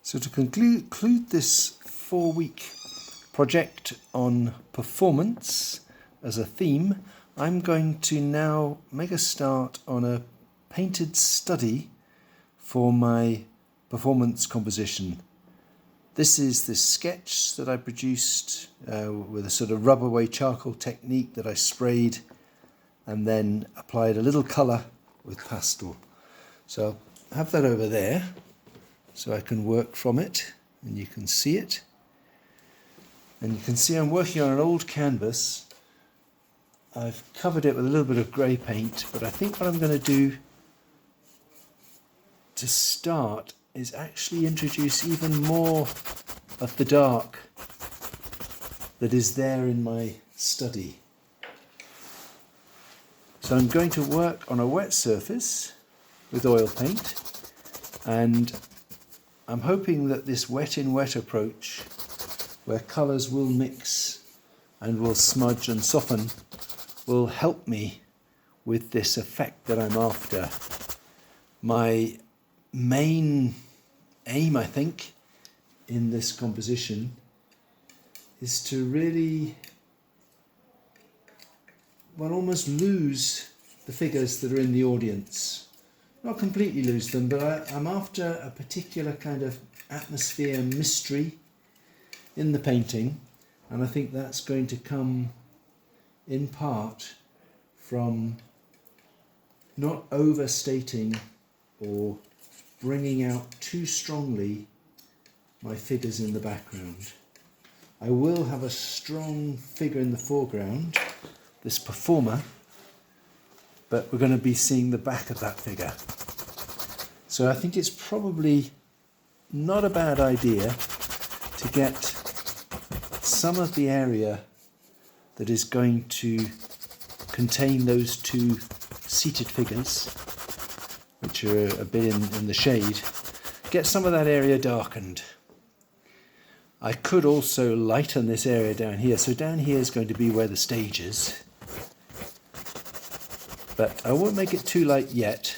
So to conclude this 4-week project on performance as a theme, I'm going to now make a start on a painted study for my performance composition. This is the sketch that I produced with a sort of rub away charcoal technique that I sprayed and then applied a little colour with pastel. So I'll have that over there so I can work from it and you can see it. And you can see I'm working on an old canvas. I've covered it with a little bit of grey paint, but I think what I'm going to do to start is actually introduce even more of the dark that is there in my study. So I'm going to work on a wet surface with oil paint, and I'm hoping that this wet in wet approach, where colours will mix and will smudge and soften, will help me with this effect that I'm after. My main aim, I think, in this composition is to really, well, almost lose the figures that are in the audience. Not completely lose them, but I'm after a particular kind of atmosphere, mystery in the painting, and I think that's going to come in part from not overstating or bringing out too strongly my figures in the background. I will have a strong figure in the foreground, this performer, but we're going to be seeing the back of that figure. So I think it's probably not a bad idea to get some of the area that is going to contain those two seated figures, which are a bit in the shade, get some of that area darkened. I could also lighten this area down here. So down here is going to be where the stage is. But I won't make it too light yet,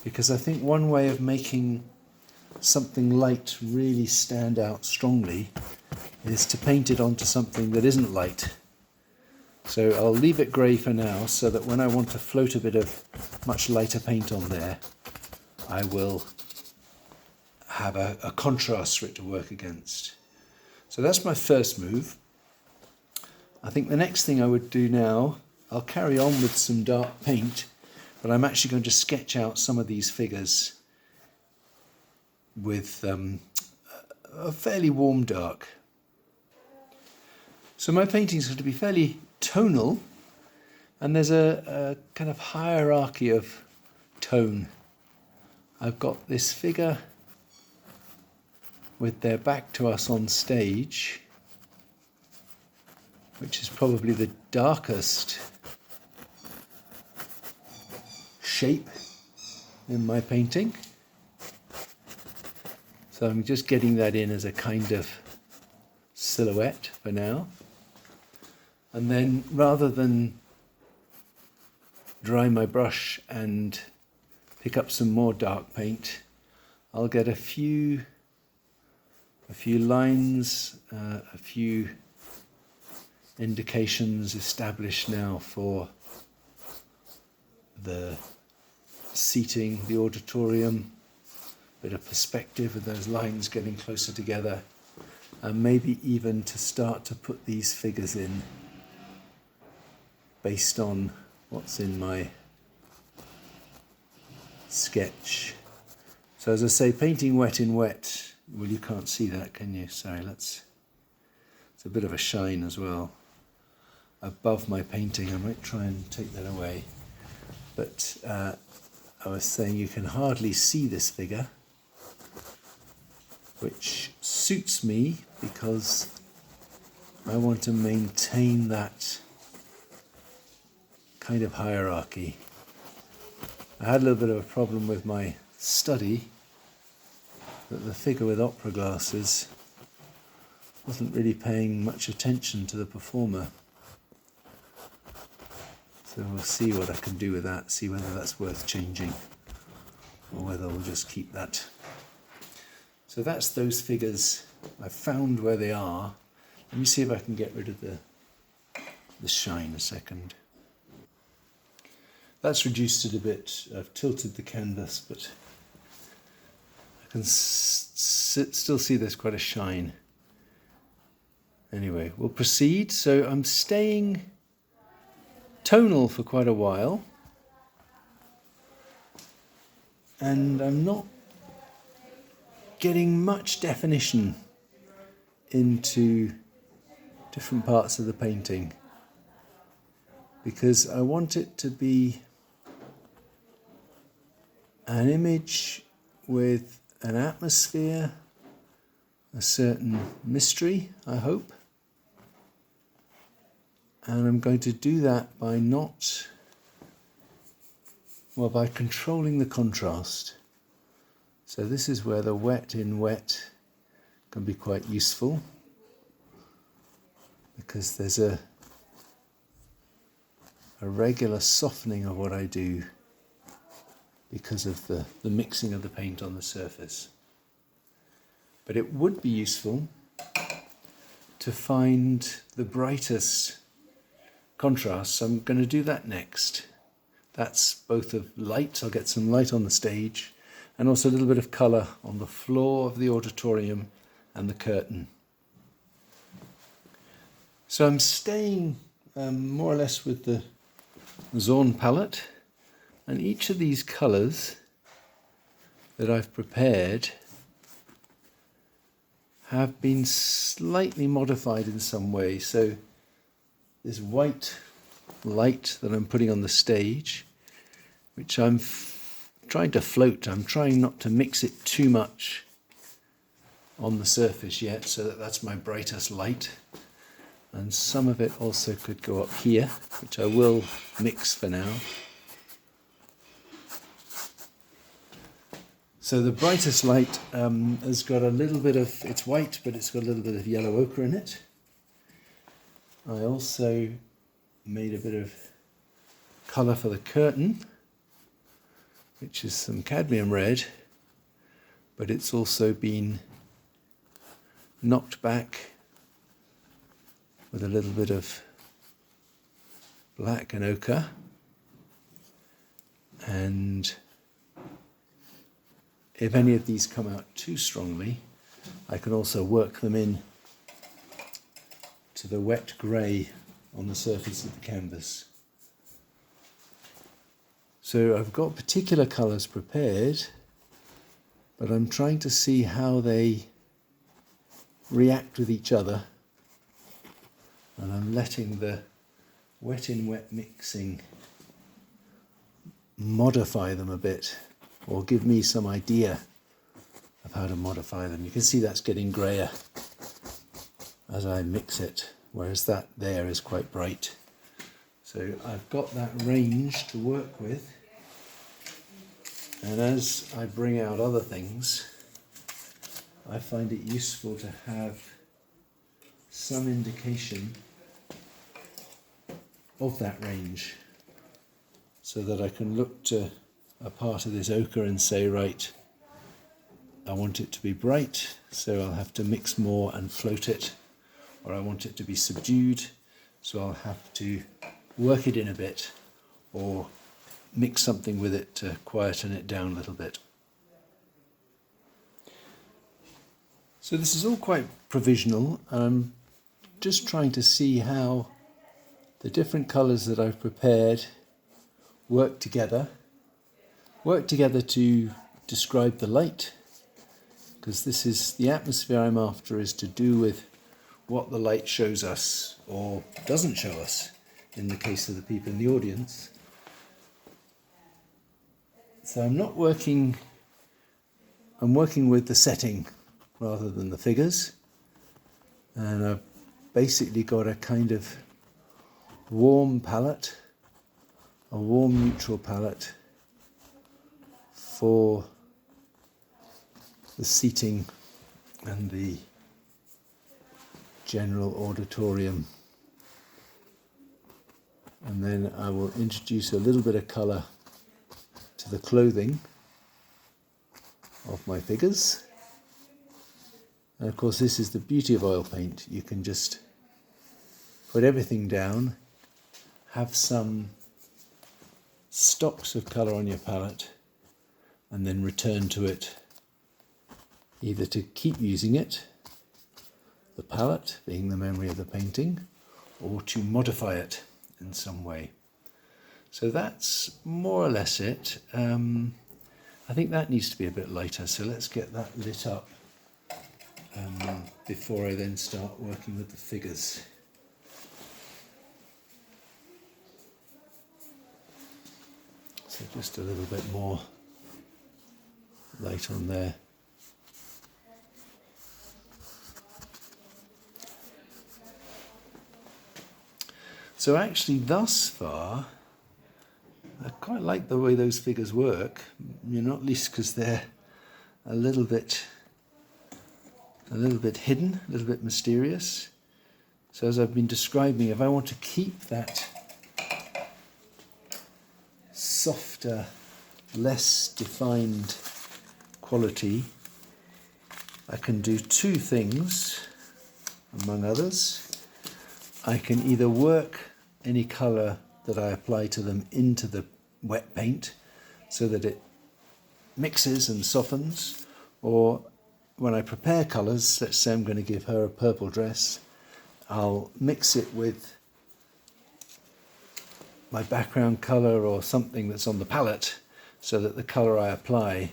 because I think one way of making something light really stand out strongly is to paint it onto something that isn't light. So I'll leave it grey for now, so that when I want to float a bit of much lighter paint on there, I will have a contrast for it to work against. So that's my first move. I think the next thing I would do now, I'll carry on with some dark paint, but I'm actually going to sketch out some of these figures with a fairly warm dark. So my painting is going to be fairly tonal, and there's a kind of hierarchy of tone. I've got this figure with their back to us on stage, which is probably the darkest shape in my painting. So I'm just getting that in as a kind of silhouette for now. And then rather than dry my brush and pick up some more dark paint, I'll get a few lines, a few indications established now for the seating, the auditorium, a bit of perspective with those lines getting closer together, and maybe even to start to put these figures in based on what's in my sketch. So as I say, painting wet in wet. Well, you can't see that, can you? Sorry, it's a bit of a shine as well above my painting. I might try and take that away. But I was saying you can hardly see this figure, which suits me because I want to maintain that kind of hierarchy. I had a little bit of a problem with my study, that the figure with opera glasses wasn't really paying much attention to the performer. So we'll see what I can do with that, see whether that's worth changing or whether we'll just keep that. So that's those figures. I've found where they are. Let me see if I can get rid of the shine a second. That's reduced it a bit. I've tilted the canvas, but I can still see there's quite a shine. Anyway, we'll proceed. So I'm staying tonal for quite a while, and I'm not getting much definition into different parts of the painting because I want it to be an image with an atmosphere, a certain mystery, I hope. And I'm going to do that by by controlling the contrast. So this is where the wet in wet can be quite useful because there's a regular softening of what I do because of the mixing of the paint on the surface. But it would be useful to find the brightest contrast, so I'm going to do that next. That's both of light, I'll get some light on the stage, and also a little bit of colour on the floor of the auditorium and the curtain. So I'm staying more or less with the Zorn palette, and each of these colours that I've prepared have been slightly modified in some way. So this white light that I'm putting on the stage, which I'm trying to float, I'm trying not to mix it too much on the surface yet, so that's my brightest light. And some of it also could go up here, which I will mix for now. So the brightest light has got a little bit of, it's white, but it's got a little bit of yellow ochre in it. I also made a bit of colour for the curtain, which is some cadmium red, but it's also been knocked back with a little bit of black and ochre. And if any of these come out too strongly, I can also work them in to the wet grey on the surface of the canvas. So I've got particular colours prepared, but I'm trying to see how they react with each other, and I'm letting the wet in wet mixing modify them a bit, or give me some idea of how to modify them. You can see that's getting greyer as I mix it, whereas that there is quite bright. So I've got that range to work with, and as I bring out other things, I find it useful to have some indication of that range so that I can look to a part of this ochre and say, right, I want it to be bright, so I'll have to mix more and float it, or I want it to be subdued, so I'll have to work it in a bit or mix something with it to quieten it down a little bit. So this is all quite provisional. I'm just trying to see how the different colours that I've prepared work together to describe the light, because this is the atmosphere I'm after, is to do with what the light shows us or doesn't show us in the case of the people in the audience. So I'm working with the setting rather than the figures, and I've basically got a kind of warm palette, a warm neutral palette for the seating and the general auditorium. And then I will introduce a little bit of colour to the clothing of my figures. And of course this is the beauty of oil paint. You can just put everything down, have some stocks of colour on your palette, and then return to it either to keep using it, the palette being the memory of the painting, or to modify it in some way. So that's more or less it. I think that needs to be a bit lighter, so let's get that lit up before I then start working with the figures. So just a little bit more light on there. So actually thus far, I quite like the way those figures work, not least because they're a little bit hidden, a little bit mysterious. So as I've been describing, if I want to keep that softer, less defined quality, I can do two things, among others. I can either work any colour that I apply to them into the wet paint so that it mixes and softens, or when I prepare colours, let's say I'm going to give her a purple dress, I'll mix it with my background colour or something that's on the palette so that the colour I apply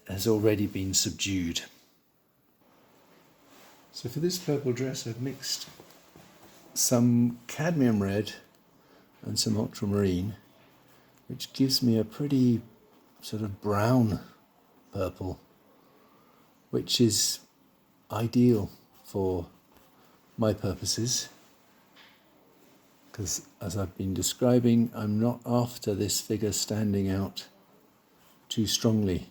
has already been subdued. So for this purple dress I've mixed some cadmium red and some ultramarine, which gives me a pretty sort of brown purple, which is ideal for my purposes, because as I've been describing, I'm not after this figure standing out too strongly.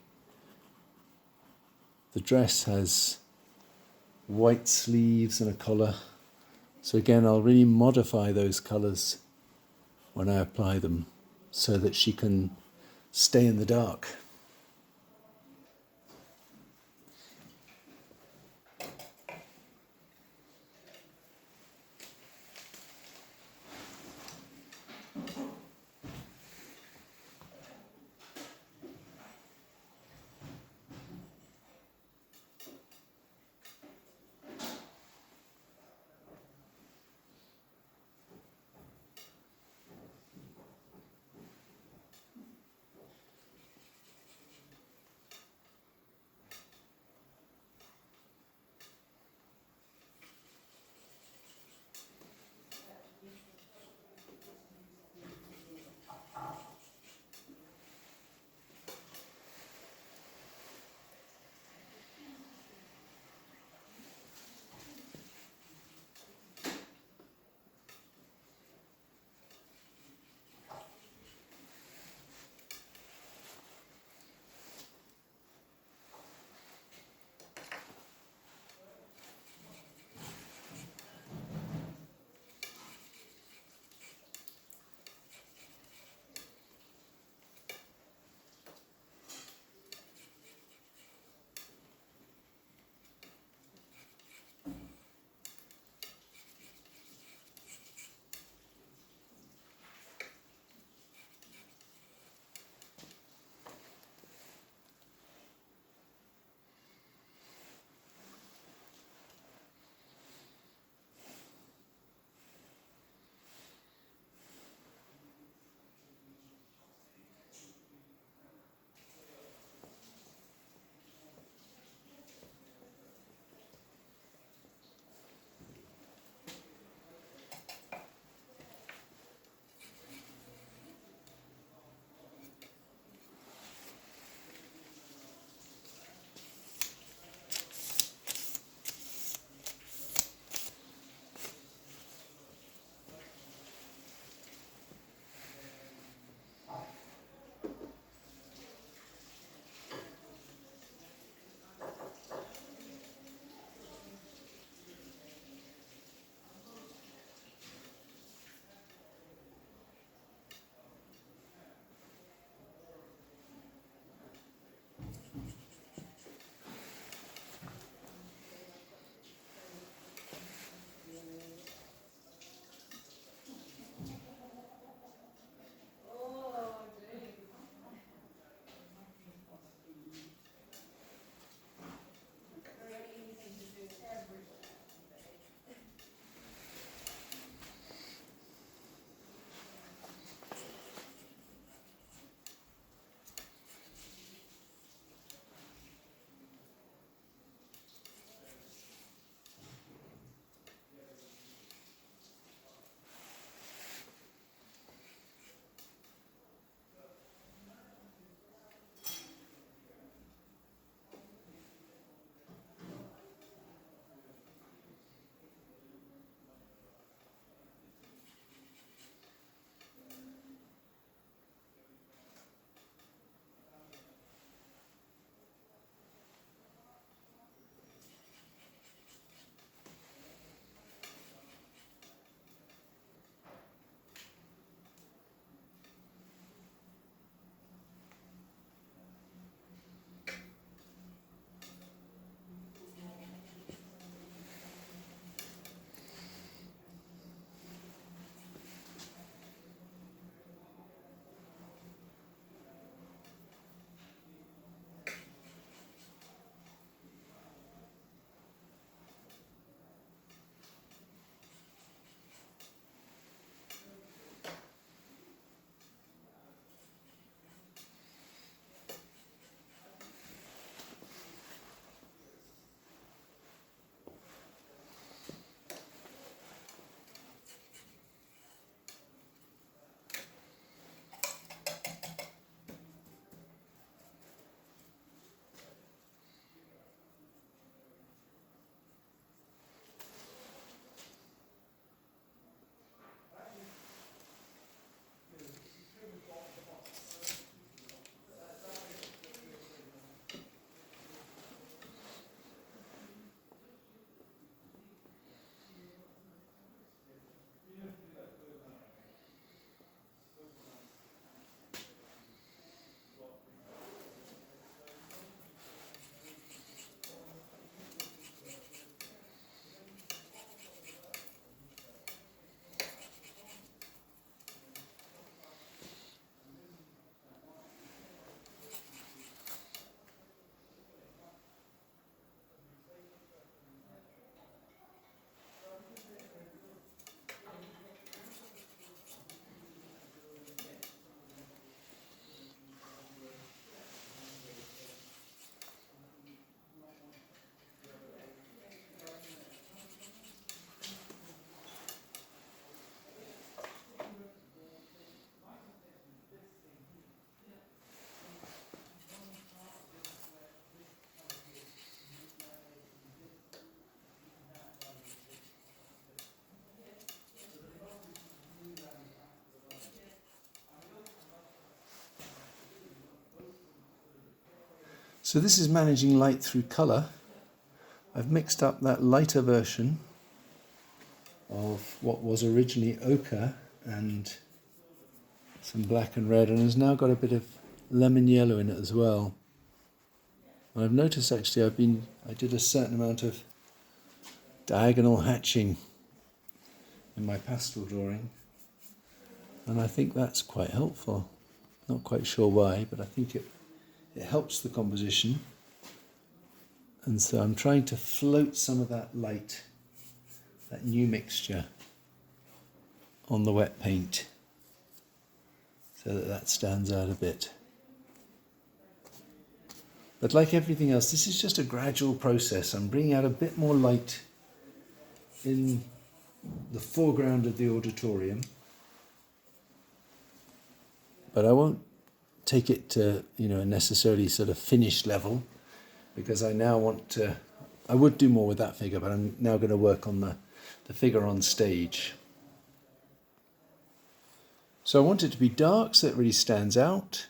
The dress has white sleeves and a collar, so again I'll really modify those colours when I apply them so that she can stay in the dark. So this is managing light through colour. I've mixed up that lighter version of what was originally ochre and some black and red, and has now got a bit of lemon yellow in it as well. And I've noticed actually I did a certain amount of diagonal hatching in my pastel drawing, and I think that's quite helpful. Not quite sure why, but I think it helps the composition. And so I'm trying to float some of that light, that new mixture, on the wet paint so that stands out a bit. But like everything else, this is just a gradual process. I'm bringing out a bit more light in the foreground of the auditorium, but I won't take it to a necessarily sort of finished level, because I now want to, I would do more with that figure, but I'm now going to work on the figure on stage. So I want it to be dark so it really stands out.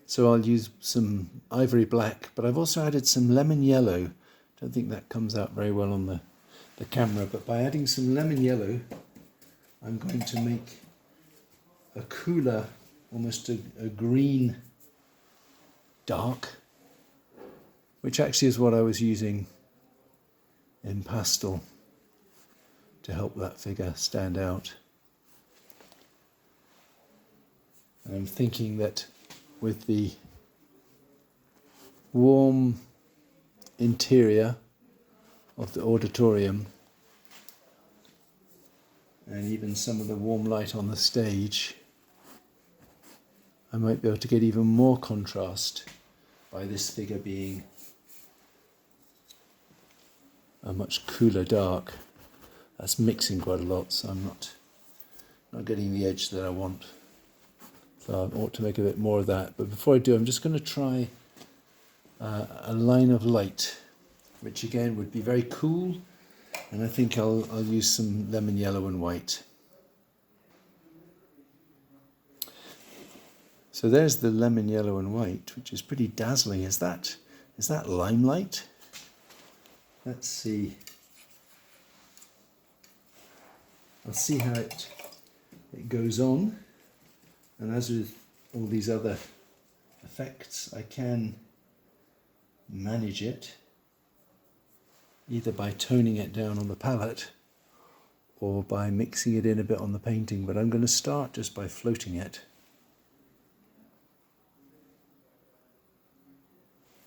So I'll use some ivory black, but I've also added some lemon yellow. Don't think that comes out very well on the camera, but by adding some lemon yellow, I'm going to make a cooler, almost a green dark, which actually is what I was using in pastel to help that figure stand out. And I'm thinking that with the warm interior of the auditorium and even some of the warm light on the stage, I might be able to get even more contrast by this figure being a much cooler dark. That's mixing quite a lot, so I'm not getting the edge that I want. So I ought to make a bit more of that. But before I do, I'm just going to try a line of light, which again would be very cool, and I think I'll use some lemon yellow and white. So there's the lemon yellow and white, which is pretty dazzling. Is that limelight? Let's see. I'll see how it goes on. And as with all these other effects, I can manage it either by toning it down on the palette or by mixing it in a bit on the painting, but I'm going to start just by floating it.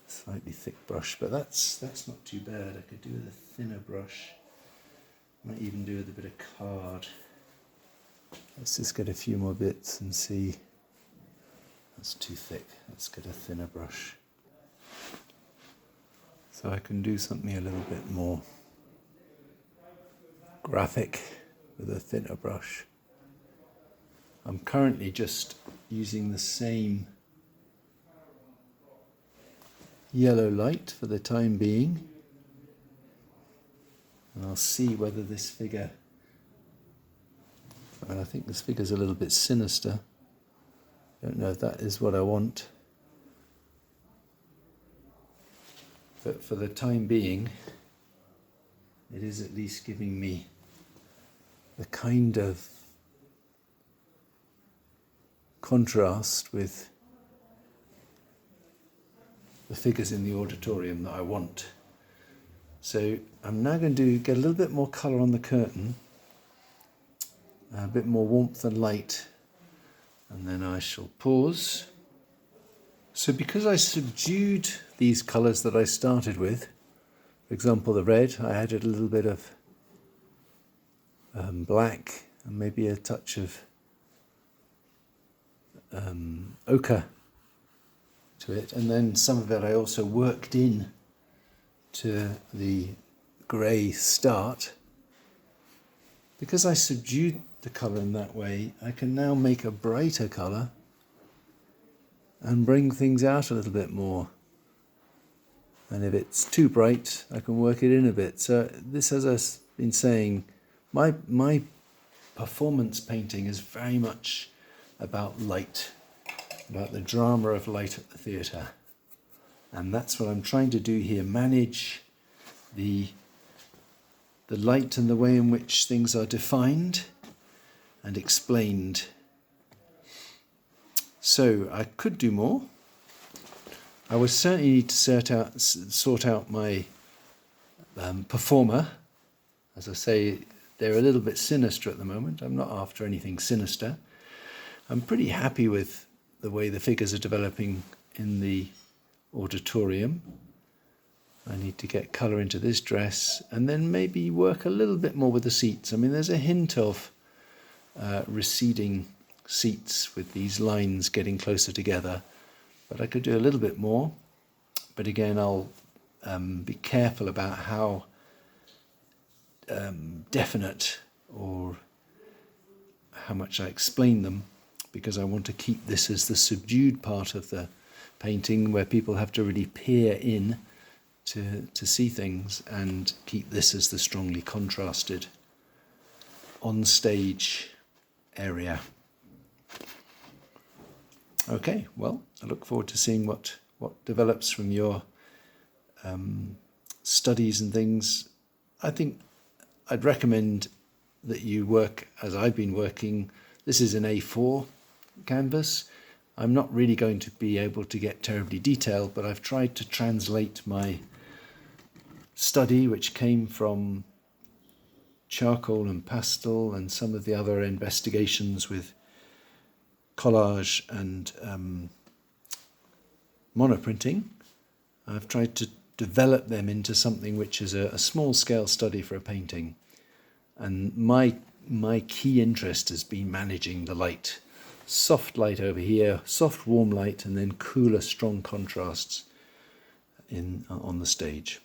Slightly thick brush, but that's not too bad. I could do with a thinner brush. Might even do with a bit of card. Let's just get a few more bits and see. That's too thick. Let's get a thinner brush. So I can do something a little bit more graphic with a thinner brush. I'm currently just using the same yellow light for the time being. And I'll see whether this figure, and I think this figure's a little bit sinister. Don't know if that is what I want. But for the time being, it is at least giving me the kind of contrast with the figures in the auditorium that I want. So I'm now going to get a little bit more colour on the curtain, a bit more warmth and light, and then I shall pause. So because I subdued these colours that I started with, for example the red, I added a little bit of black and maybe a touch of ochre to it, and then some of it I also worked in to the grey start. Because I subdued the colour in that way, I can now make a brighter colour and bring things out a little bit more. And if it's too bright, I can work it in a bit. So this, as I've been saying, my performance painting is very much about light, about the drama of light at the theatre. And that's what I'm trying to do here, manage the light and the way in which things are defined and explained. So I could do more. I would certainly need to sort out my performer. As I say, they're a little bit sinister at the moment. I'm not after anything sinister. I'm pretty happy with the way the figures are developing in the auditorium. I need to get colour into this dress and then maybe work a little bit more with the seats. I mean, there's a hint of receding seats with these lines getting closer together, but I could do a little bit more. But again, I'll be careful about how definite or how much I explain them, because I want to keep this as the subdued part of the painting where people have to really peer in to see things, and keep this as the strongly contrasted on stage area. Okay, well, I look forward to seeing what develops from your studies and things. I think I'd recommend that you work as I've been working. This is an A4 canvas. I'm not really going to be able to get terribly detailed, but I've tried to translate my study, which came from charcoal and pastel and some of the other investigations with collage and monoprinting. I've tried to develop them into something which is a small scale study for a painting. And my key interest has been managing the light. Soft light over here, soft warm light, and then cooler strong contrasts on the stage.